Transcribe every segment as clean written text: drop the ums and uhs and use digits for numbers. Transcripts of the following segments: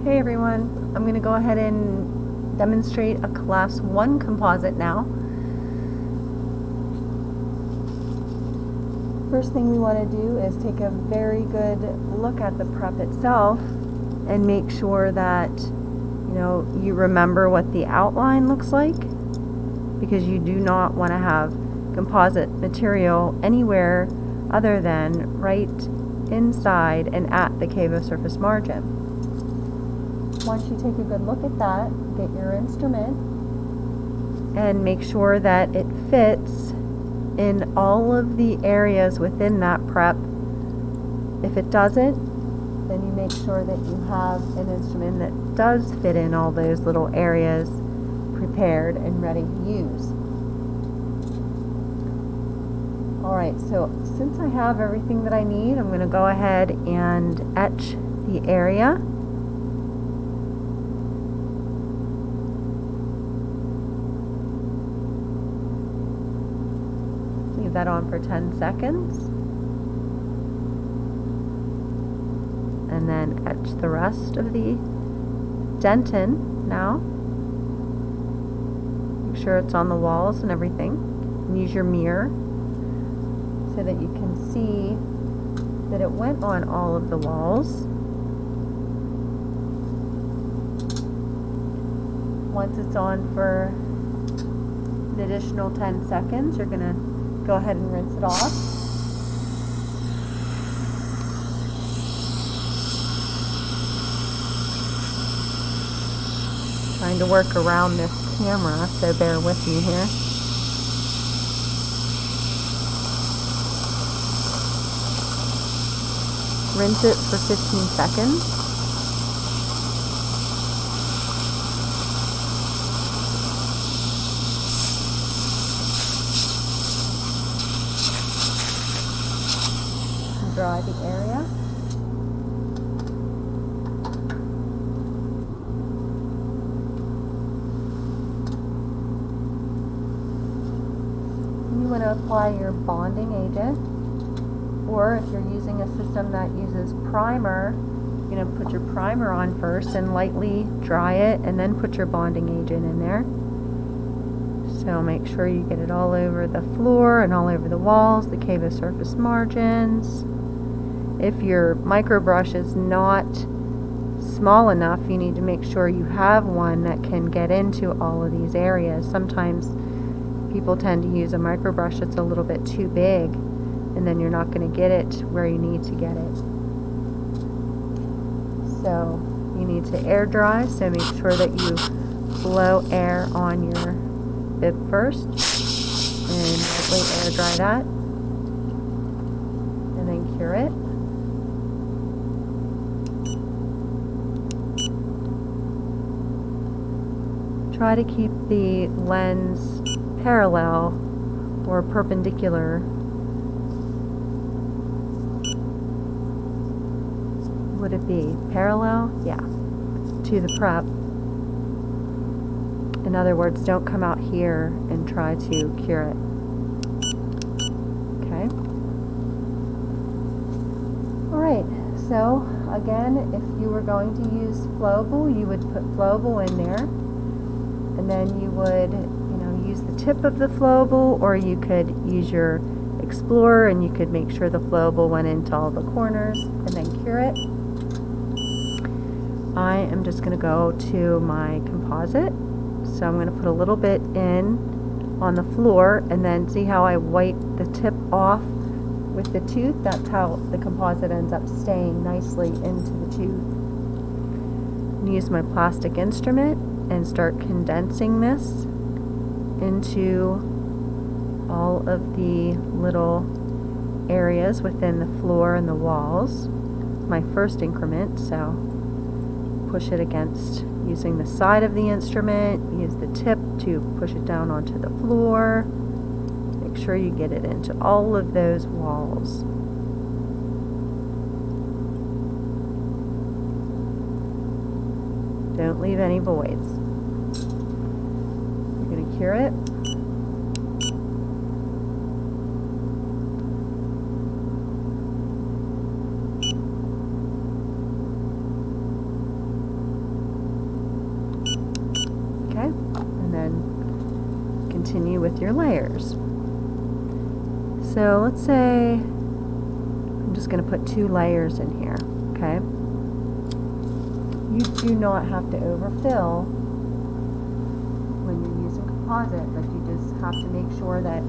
Hey everyone, I'm going to go ahead and demonstrate a Class 1 composite now. First thing we want to do is take a very good look at the prep itself and make sure that you remember what the outline looks like, because you do not want to have composite material anywhere other than right inside and at the cavo surface margin. Once you take a good look at that, get your instrument and make sure that it fits in all of the areas within that prep. If it doesn't, then you make sure that you have an instrument that does fit in all those little areas prepared and ready to use. Alright, so since I have everything that I need, I'm going to go ahead and etch the area. Leave that on for 10 seconds. And then etch the rest of the dentin now. Make sure it's on the walls and everything. And use your mirror so that you can see that it went on all of the walls. Once it's on for an additional 10 seconds, you're going to go ahead and rinse it off. Trying to work around this camera, so bear with me here. Rinse it for 15 seconds. And dry the area. You want to apply your bonding agent, or if you're using a system that uses primer, you're going to put your primer on first and lightly dry it and then put your bonding agent in there. So make sure you get it all over the floor and all over the walls, the cavo surface margins. If your micro brush is not small enough, you need to make sure you have one that can get into all of these areas. Sometimes people tend to use a micro brush that's a little bit too big, and then you're not going to get it where you need to get it. So you need to air dry, so make sure that you blow air on your bib first and lightly air dry that, and then cure it. Try to keep the lens parallel or perpendicular. Would it be parallel? Yeah, to the prep. In other words, don't come out here and try to cure it. Okay. Alright, so again, if you were going to use flowable, you would put flowable in there, and then you would use the tip of the flowable, or you could use your Explorer and you could make sure the flowable went into all the corners and then cure it. I am just going to go to my composite, so I'm going to put a little bit in on the floor, and then see how I wipe the tip off with the tooth. That's how the composite ends up staying nicely into the tooth. And use my plastic instrument and start condensing this into all of the little areas within the floor and the walls. My first increment, so push it against using the side of the instrument, use the tip to push it down onto the floor. Make sure you get it into all of those walls. Don't leave any voids. You're going to cure it. continue with your layers. So let's say I'm just going to put 2 layers in here, okay? You do not have to overfill when you're using composite, but you just have to make sure that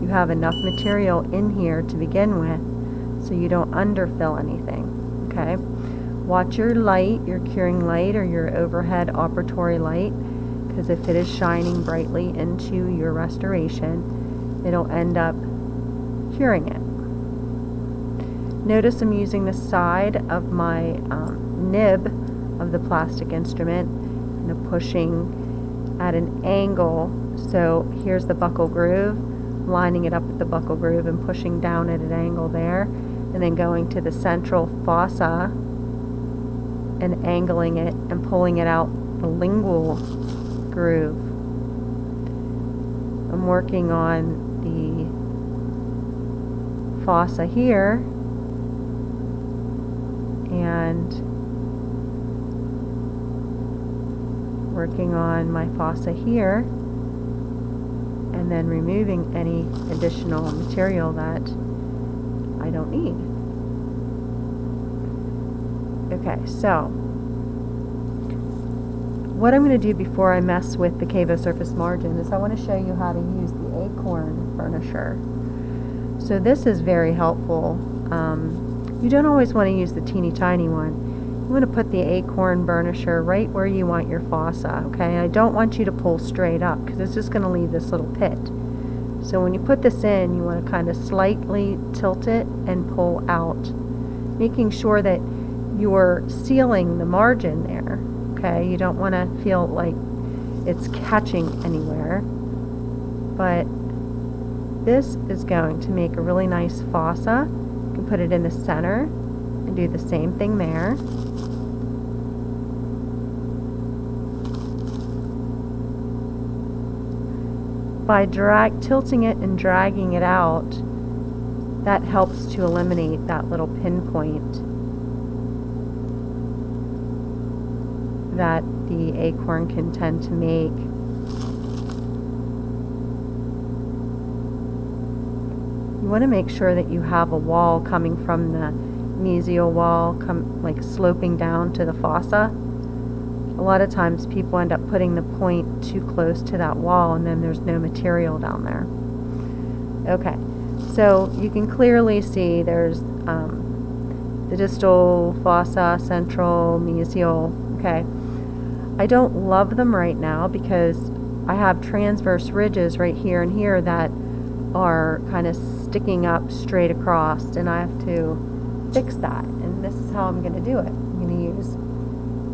you have enough material in here to begin with so you don't underfill anything, okay? Watch your light, your curing light or your overhead operatory light, because if it is shining brightly into your restoration, it'll end up curing it. Notice I'm using the side of my nib of the plastic instrument and I'm pushing at an angle. So here's the buckle groove, lining it up with the buckle groove and pushing down at an angle there, and then going to the central fossa and angling it and pulling it out the lingual groove. I'm working on the fossa here and working on my fossa here, and then removing any additional material that I don't need. Okay, so what I'm going to do before I mess with the Cavo surface margin is I want to show you how to use the acorn burnisher. So this is very helpful. You don't always want to use the teeny tiny one. You want to put the acorn burnisher right where you want your fossa, okay? I don't want you to pull straight up because it's just going to leave this little pit. So when you put this in, you want to kind of slightly tilt it and pull out, making sure that you're sealing the margin there, okay? You don't want to feel like it's catching anywhere, but this is going to make a really nice fossa. You can put it in the center and do the same thing there. By tilting it and dragging it out, that helps to eliminate that little pinpoint that the acorn can tend to make. You want to make sure that you have a wall coming from the mesial wall, like sloping down to the fossa. A lot of times people end up putting the point too close to that wall and then there's no material down there. Okay, so you can clearly see there's the distal, fossa, central, mesial. Okay, I don't love them right now because I have transverse ridges right here and here that are kind of sticking up straight across, and I have to fix that, and this is how I'm going to do it. I'm going to use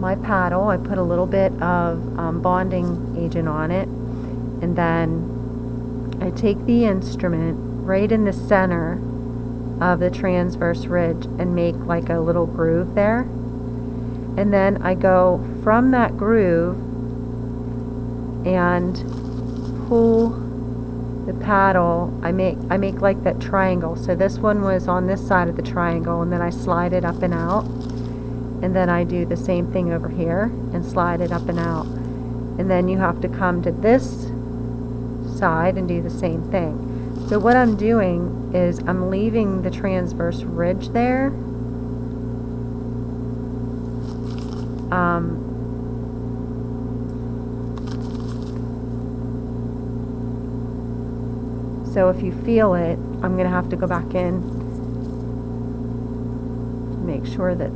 my paddle. I put a little bit of bonding agent on it, and then I take the instrument right in the center of the transverse ridge and make like a little groove there, and then I go from that groove and pull the paddle. I make like that triangle. So this one was on this side of the triangle, and then I slide it up and out, and then I do the same thing over here and slide it up and out, and then you have to come to this side and do the same thing. So what I'm doing is I'm leaving the transverse ridge there, so if you feel it, I'm going to have to go back in to make sure that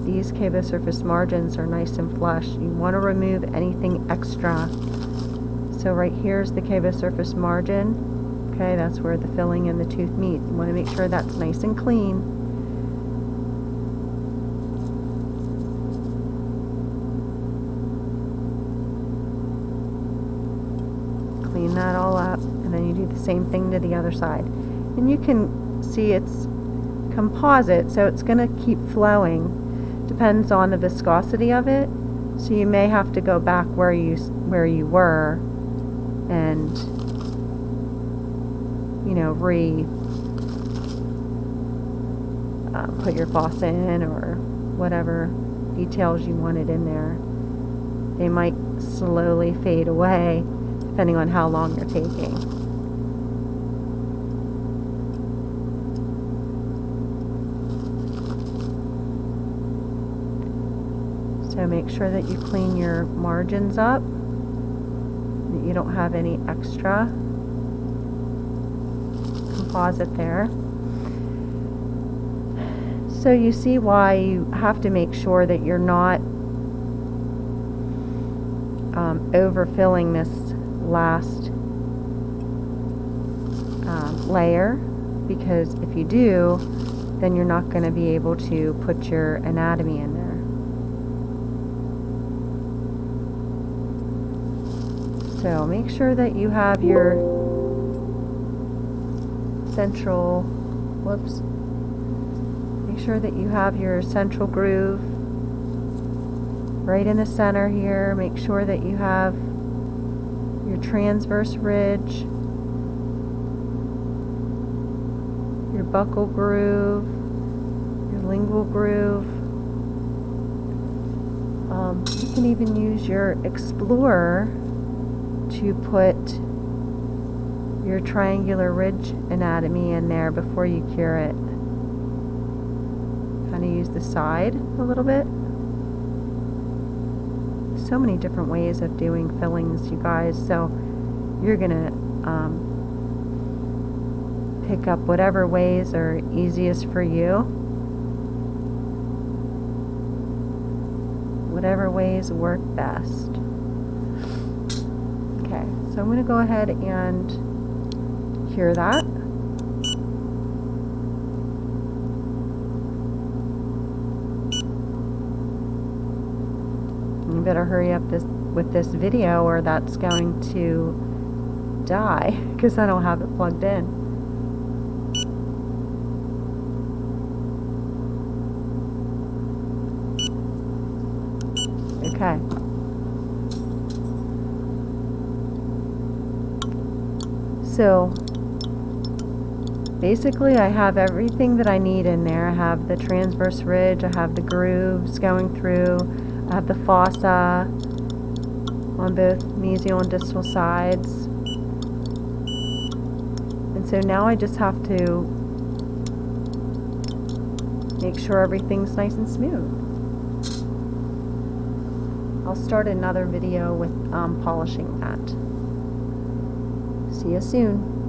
these Cavo surface margins are nice and flush. You want to remove anything extra. So right here's the Cavo surface margin. Okay, that's where the filling and the tooth meet. You want to make sure that's nice and clean. Clean that all up, and then you do the same thing to the other side. And you can see it's composite, so it's going to keep flowing. Depends on the viscosity of it. So you may have to go back where you were and put your fossa in or whatever details you wanted in there. they might slowly fade away depending on how long you're taking. So make sure that you clean your margins up, that you don't have any extra composite there. So you see why you have to make sure that you're not overfilling this last layer, because if you do, then you're not going to be able to put your anatomy in there. So make sure that you have your central, make sure that you have your central groove right in the center here. Make sure that you have your transverse ridge, your buccal groove, your lingual groove. You can even use your explorer to put your triangular ridge anatomy in there before you cure it. Kind of use the side a little bit. So many different ways of doing fillings, you guys, so you're gonna pick up whatever ways are easiest for you, whatever ways work best. Okay, so I'm gonna go ahead and cure that. You better hurry up with this video, or that's going to die because I don't have it plugged in. Okay. So basically I have everything that I need in there. I have the transverse ridge, I have the grooves going through, I have the fossa on both mesial and distal sides. And so now I just have to make sure everything's nice and smooth. I'll start another video with polishing that. See you soon.